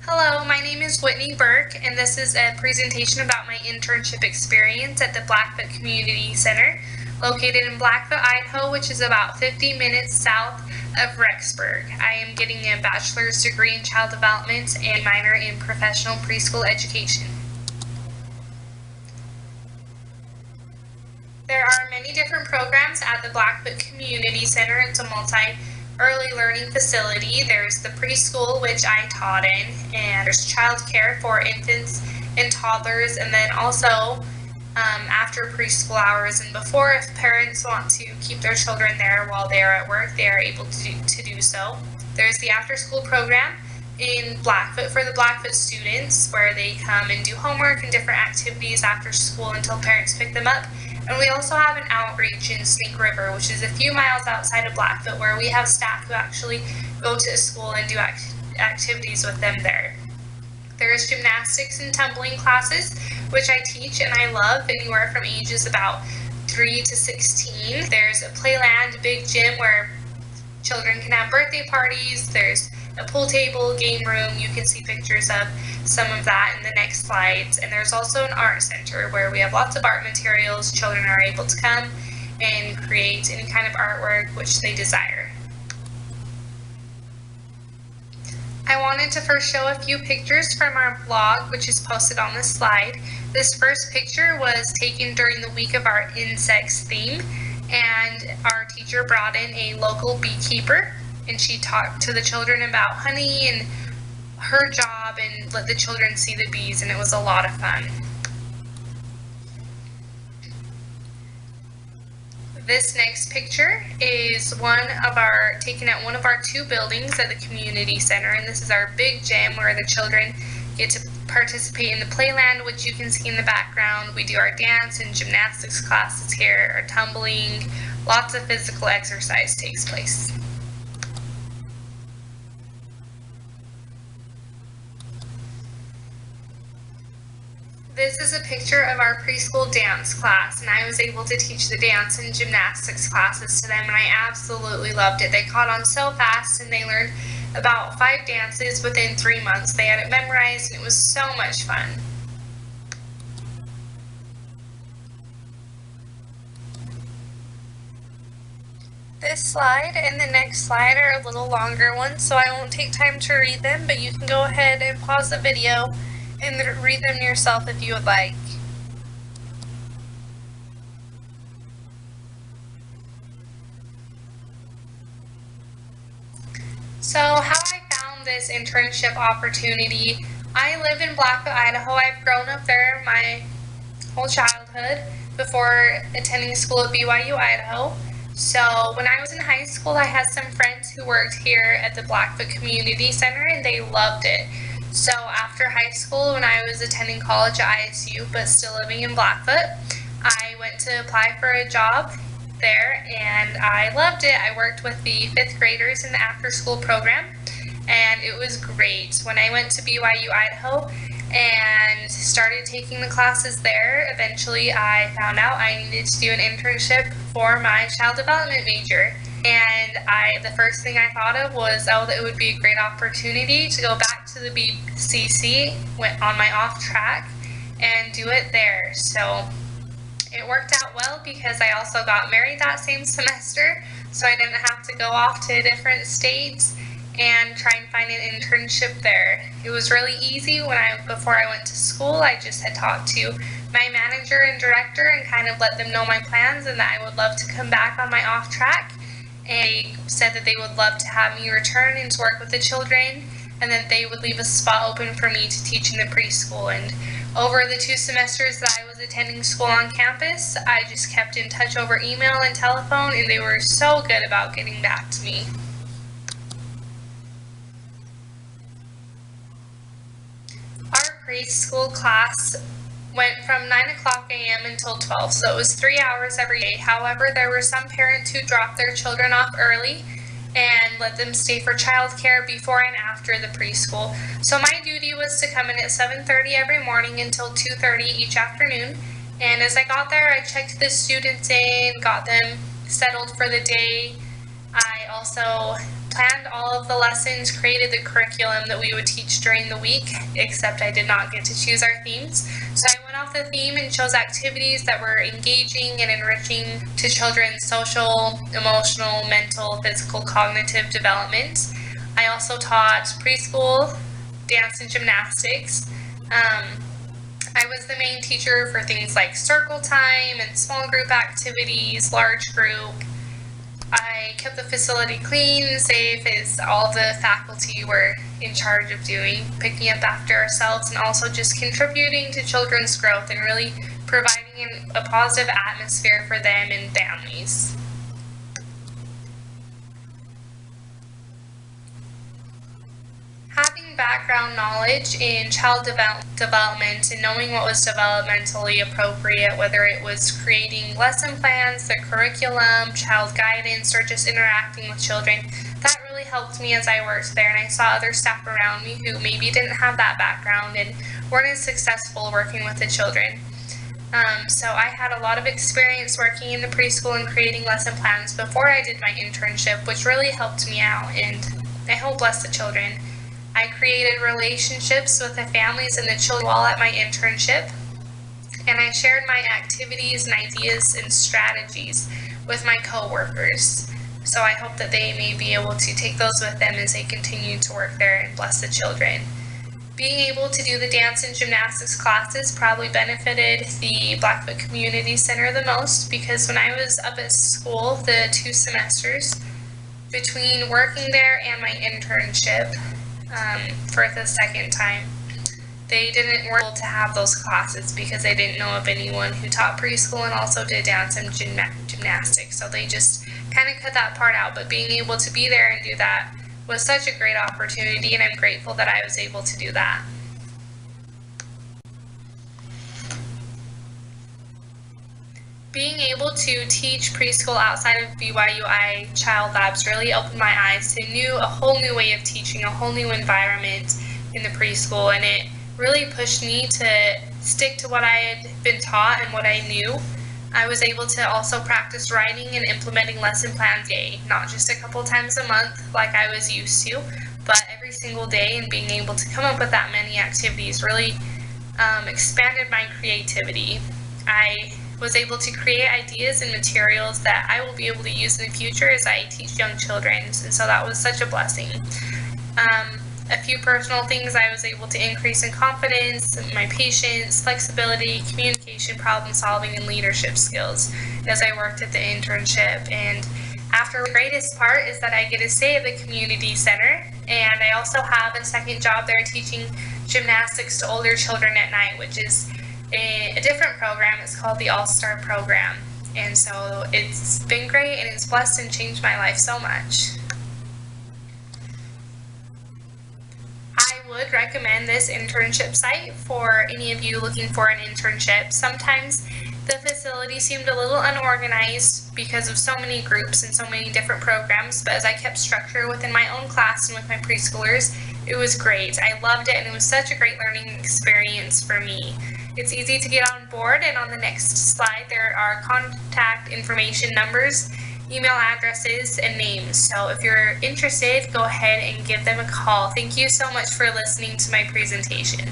Hello, my name is Whitney Burke, and this is a presentation about my internship experience at the Blackfoot Community Center, located in Blackfoot, Idaho, which is about 50 minutes south of Rexburg. I am getting a bachelor's degree in child development and minor in professional preschool education. There are many different programs at the Blackfoot Community Center. It's a multi-early learning facility. There's the preschool, which I taught in, and there's child care for infants and toddlers, and then also after preschool hours and before, if parents want to keep their children there while they are at work, they are able to do so. There's the after-school program in Blackfoot for the Blackfoot students, where they come and do homework and different activities after school until parents pick them up. And we also have an outreach in Snake River, which is a few miles outside of Blackfoot, where we have staff who actually go to a school and do activities with them there. There's gymnastics and tumbling classes, which I teach and I love, anywhere from ages about 3 to 16. There's a playland, a big gym where children can have birthday parties. There's a pool table, game room. You can see pictures of some of that in the next slides. And there's also an art center where we have lots of art materials. Children are able to come and create any kind of artwork which they desire. I wanted to first show a few pictures from our blog, which is posted on this slide. This first picture was taken during the week of our insects theme, and our teacher brought in a local beekeeper, and she talked to the children about honey and her job and let the children see the bees, and it was a lot of fun. This next picture is taken at one of our 2 buildings at the community center, and this is our big gym where the children get to participate in the playland, which you can see in the background. We do our dance and gymnastics classes here, our tumbling, lots of physical exercise takes place. This is a picture of our preschool dance class, and I was able to teach the dance and gymnastics classes to them, and I absolutely loved it. They caught on so fast, and they learned about 5 dances within 3 months. They had it memorized, and it was so much fun. This slide and the next slide are a little longer ones, so I won't take time to read them, but you can go ahead and pause the video and read them yourself if you would like. So how I found this internship opportunity: I live in Blackfoot, Idaho. I've grown up there my whole childhood before attending school at BYU, Idaho. So when I was in high school, I had some friends who worked here at the Blackfoot Community Center, and they loved it. So after high school, when I was attending college at ISU but still living in Blackfoot, I went to apply for a job there, and I loved it. I worked with the 5th graders in the after-school program, and it was great. When I went to BYU, Idaho, and started taking the classes there, eventually I found out I needed to do an internship for my child development major. And the first thing I thought of was, that it would be a great opportunity to go back to the BCC, went on my off track, and do it there. So it worked out well because I also got married that same semester, so I didn't have to go off to different states and try and find an internship there. It was really easy. Before I went to school, I just had talked to my manager and director and kind of let them know my plans and that I would love to come back on my off track. And they said that they would love to have me return and to work with the children, and that they would leave a spot open for me to teach in the preschool. And over the 2 semesters that I was attending school on campus, I just kept in touch over email and telephone, and they were so good about getting back to me. Our preschool class went from 9 o'clock a.m. until 12, so it was 3 hours every day. However, there were some parents who dropped their children off early and let them stay for childcare before and after the preschool. So my duty was to come in at 7:30 every morning until 2:30 each afternoon. And as I got there, I checked the students in, got them settled for the day. I also planned all of the lessons, created the curriculum that we would teach during the week, except I did not get to choose our themes. So I went off the theme and chose activities that were engaging and enriching to children's social, emotional, mental, physical, cognitive development. I also taught preschool, dance and gymnastics. I was the main teacher for things like circle time and small group activities, large group. I kept the facility clean and safe, as all the faculty were in charge of doing, picking up after ourselves, and also just contributing to children's growth and really providing a positive atmosphere for them and families. Having background knowledge in child development and knowing what was developmentally appropriate, whether it was creating lesson plans, the curriculum, child guidance, or just interacting with children, that really helped me as I worked there, and I saw other staff around me who maybe didn't have that background and weren't as successful working with the children. So I had a lot of experience working in the preschool and creating lesson plans before I did my internship, which really helped me out, and I hope bless the children. I created relationships with the families and the children while at my internship, and I shared my activities and ideas and strategies with my coworkers. So I hope that they may be able to take those with them as they continue to work there and bless the children. Being able to do the dance and gymnastics classes probably benefited the Blackfoot Community Center the most, because when I was up at school, the 2 semesters, between working there and my internship, for the second time, they didn't work to have those classes because they didn't know of anyone who taught preschool and also did dance and gymnastics. So they just kind of cut that part out. But being able to be there and do that was such a great opportunity, and I'm grateful that I was able to do that. Being able to teach preschool outside of BYUI Child Labs really opened my eyes to a whole new way of teaching, a whole new environment in the preschool, and it really pushed me to stick to what I had been taught and what I knew. I was able to also practice writing and implementing lesson plans not just a couple times a month like I was used to, but every single day, and being able to come up with that many activities really expanded my creativity. I was able to create ideas and materials that I will be able to use in the future as I teach young children, and so that was such a blessing. A few personal things: I was able to increase in confidence, my patience, flexibility, communication, problem solving, and leadership skills as I worked at the internship. And after, the greatest part is that I get to stay at the community center, and I also have a second job there teaching gymnastics to older children at night, which is a different program. It's called the All-Star Program, and so it's been great, and it's blessed and changed my life so much. I would recommend this internship site for any of you looking for an internship. Sometimes the facility seemed a little unorganized because of so many groups and so many different programs, but as I kept structure within my own class and with my preschoolers, it was great. I loved it, and it was such a great learning experience for me. It's easy to get on board, and on the next slide there are contact information numbers, email addresses, and names. So if you're interested, go ahead and give them a call. Thank you so much for listening to my presentation.